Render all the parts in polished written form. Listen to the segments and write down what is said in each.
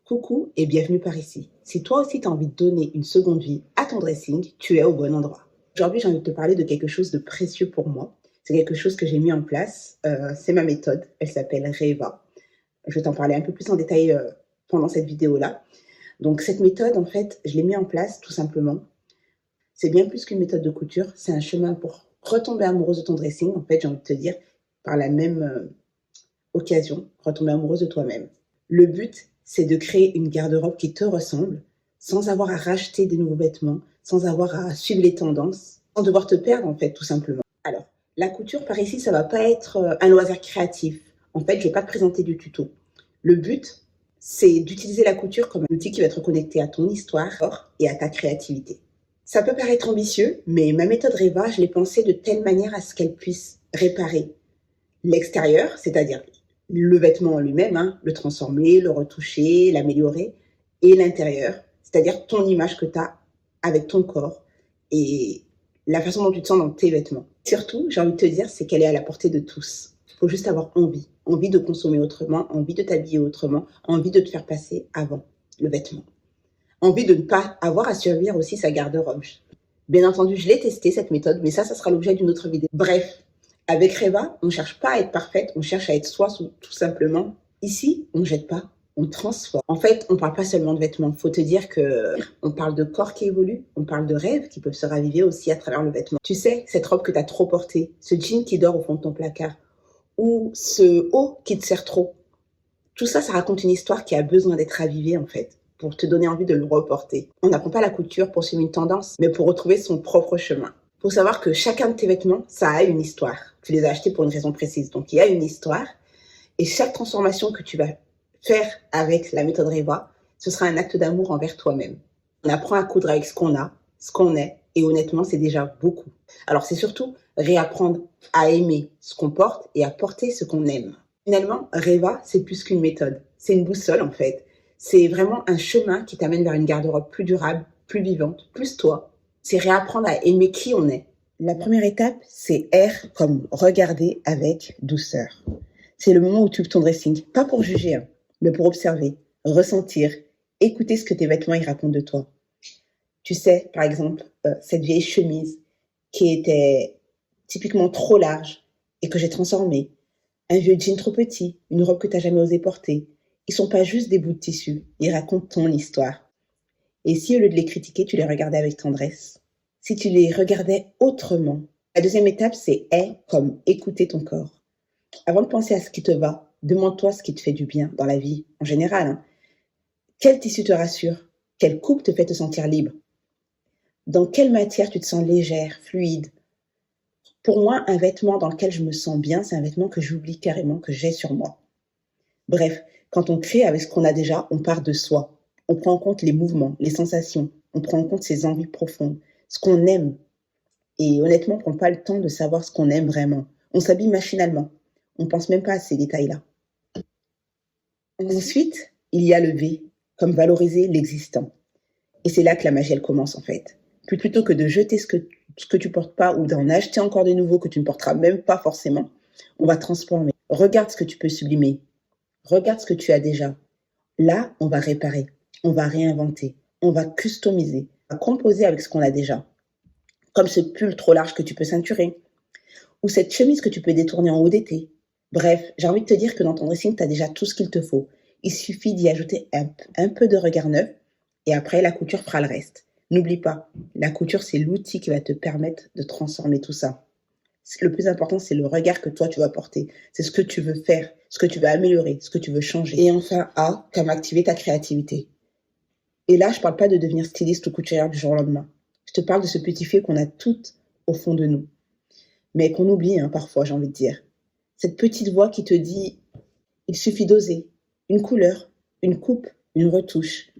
Coucou et bienvenue par ici. Si toi aussi tu as envie de donner une seconde vie à ton dressing, tu es au bon endroit. Aujourd'hui, j'ai envie de te parler de quelque chose de précieux pour moi. C'est quelque chose que j'ai mis en place. C'est ma méthode. Elle s'appelle Reva. Je vais t'en parler un peu plus en détail pendant cette vidéo-là. Donc cette méthode, en fait, je l'ai mis en place tout simplement. C'est bien plus qu'une méthode de couture. C'est un chemin pour retomber amoureuse de ton dressing. En fait, j'ai envie de te dire, par la même occasion, retomber amoureuse de toi-même. Le but, c'est de créer une garde-robe qui te ressemble, sans avoir à racheter des nouveaux vêtements, sans avoir à suivre les tendances, sans devoir te perdre en fait, tout simplement. Alors, la couture par ici, ça va pas être un loisir créatif. En fait, je vais pas te présenter du tuto. Le but, c'est d'utiliser la couture comme un outil qui va être connecté à ton histoire et à ta créativité. Ça peut paraître ambitieux, mais ma méthode Reva, je l'ai pensée de telle manière à ce qu'elle puisse réparer l'extérieur, c'est-à-dire le vêtement en lui-même, le transformer, le retoucher, l'améliorer, et l'intérieur, c'est-à-dire ton image que tu as avec ton corps et la façon dont tu te sens dans tes vêtements. Surtout, j'ai envie de te dire, c'est qu'elle est à la portée de tous. Il faut juste avoir envie de consommer autrement, envie de t'habiller autrement, envie de te faire passer avant le vêtement. Envie de ne pas avoir à survivre aussi sa garde-robe. Bien entendu, je l'ai testé cette méthode, mais ça sera l'objet d'une autre vidéo. Bref, avec Reva, on ne cherche pas à être parfaite, on cherche à être soi tout simplement. Ici, on ne jette pas, on transforme. En fait, on ne parle pas seulement de vêtements. Il faut te dire qu'on parle de corps qui évolue, on parle de rêves qui peuvent se raviver aussi à travers le vêtement. Tu sais, cette robe que tu as trop portée, ce jean qui dort au fond de ton placard, ou ce haut qui te sert trop. Tout ça, ça raconte une histoire qui a besoin d'être ravivée en fait, pour te donner envie de le reporter. On n'apprend pas la couture pour suivre une tendance, mais pour retrouver son propre chemin. Il faut savoir que chacun de tes vêtements, ça a une histoire. Tu les as achetés pour une raison précise. Donc, il y a une histoire. Et chaque transformation que tu vas faire avec la méthode Reva, ce sera un acte d'amour envers toi-même. On apprend à coudre avec ce qu'on a, ce qu'on est. Et honnêtement, c'est déjà beaucoup. Alors, c'est surtout réapprendre à aimer ce qu'on porte et à porter ce qu'on aime. Finalement, Reva, c'est plus qu'une méthode. C'est une boussole, en fait. C'est vraiment un chemin qui t'amène vers une garde-robe plus durable, plus vivante, plus toi. C'est réapprendre à aimer qui on est. La première étape, c'est R comme regarder avec douceur. C'est le moment où tu ouvres ton dressing, pas pour juger, mais pour observer, ressentir, écouter ce que tes vêtements y racontent de toi. Tu sais, par exemple, cette vieille chemise qui était typiquement trop large et que j'ai transformée, un vieux jean trop petit, une robe que tu n'as jamais osé porter. Ils sont pas juste des bouts de tissu, ils racontent ton histoire. Et si au lieu de les critiquer, tu les regardais avec tendresse, si tu les regardais autrement. La deuxième étape, c'est comme écouter ton corps. Avant de penser à ce qui te va, demande-toi ce qui te fait du bien dans la vie, en général. Quel tissu te rassure? Quelle coupe te fait te sentir libre? Dans quelle matière tu te sens légère, fluide? Pour moi, un vêtement dans lequel je me sens bien, c'est un vêtement que j'oublie carrément que j'ai sur moi. Bref, quand on crée avec ce qu'on a déjà, on part de soi. On prend en compte les mouvements, les sensations, on prend en compte ses envies profondes, ce qu'on aime. Et honnêtement, on ne prend pas le temps de savoir ce qu'on aime vraiment. On s'habille machinalement. On ne pense même pas à ces détails-là. Ensuite, il y a le V, comme valoriser l'existant. Et c'est là que la magie, elle commence en fait. Plutôt que de jeter ce que tu portes pas ou d'en acheter encore des nouveaux que tu ne porteras même pas forcément, on va transformer. Regarde ce que tu peux sublimer. Regarde ce que tu as déjà. Là, on va réparer, on va réinventer, on va customiser, on va composer avec ce qu'on a déjà. Comme ce pull trop large que tu peux ceinturer, ou cette chemise que tu peux détourner en haut d'été. Bref, j'ai envie de te dire que dans ton dressing, tu as déjà tout ce qu'il te faut. Il suffit d'y ajouter un peu de regard neuf, et après, la couture fera le reste. N'oublie pas, la couture, c'est l'outil qui va te permettre de transformer tout ça. Le plus important, c'est le regard que toi, tu vas porter. C'est ce que tu veux faire, ce que tu veux améliorer, ce que tu veux changer. Et enfin, A, comme activer ta créativité. Et là, je ne parle pas de devenir styliste ou couturière du jour au lendemain. Je te parle de ce petit fil qu'on a toutes au fond de nous. Mais qu'on oublie parfois, j'ai envie de dire. Cette petite voix qui te dit, il suffit d'oser. Une couleur, une coupe, une retouche.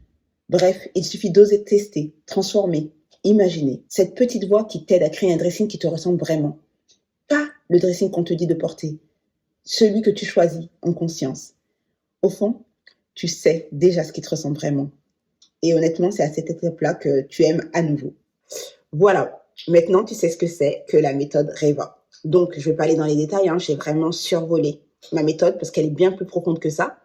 Bref, il suffit d'oser tester, transformer, imaginer. Cette petite voix qui t'aide à créer un dressing qui te ressemble vraiment. Pas le dressing qu'on te dit de porter, celui que tu choisis en conscience. Au fond, tu sais déjà ce qui te ressemble vraiment. Et honnêtement, c'est à cette étape-là que tu aimes à nouveau. Voilà, maintenant tu sais ce que c'est que la méthode Reva. Donc, je ne vais pas aller dans les détails, j'ai vraiment survolé ma méthode parce qu'elle est bien plus profonde que ça.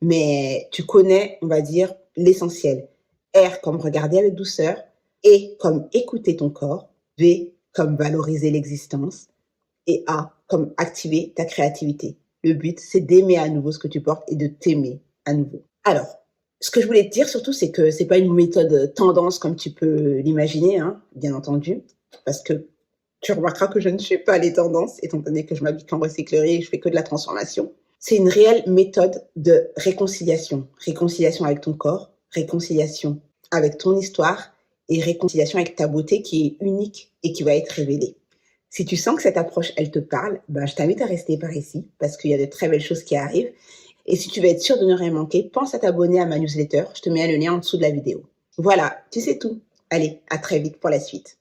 mais tu connais, on va dire, l'essentiel. R comme regarder avec douceur, E comme écouter ton corps, V comme valoriser l'existence et A comme activer ta créativité. Le but, c'est d'aimer à nouveau ce que tu portes et de t'aimer à nouveau. Alors, ce que je voulais te dire surtout, c'est que c'est pas une méthode tendance comme tu peux l'imaginer, hein, bien entendu, parce que tu remarqueras que je ne fais pas les tendances, étant donné que je m'habille qu'en recyclerie et je fais que de la transformation. C'est une réelle méthode de réconciliation. Réconciliation avec ton corps, réconciliation avec ton histoire et réconciliation avec ta beauté qui est unique et qui va être révélée. Si tu sens que cette approche, elle te parle, ben, je t'invite à rester par ici parce qu'il y a de très belles choses qui arrivent. Et si tu veux être sûr de ne rien manquer, pense à t'abonner à ma newsletter. Je te mets le lien en dessous de la vidéo. Voilà, tu sais tout. Allez, à très vite pour la suite.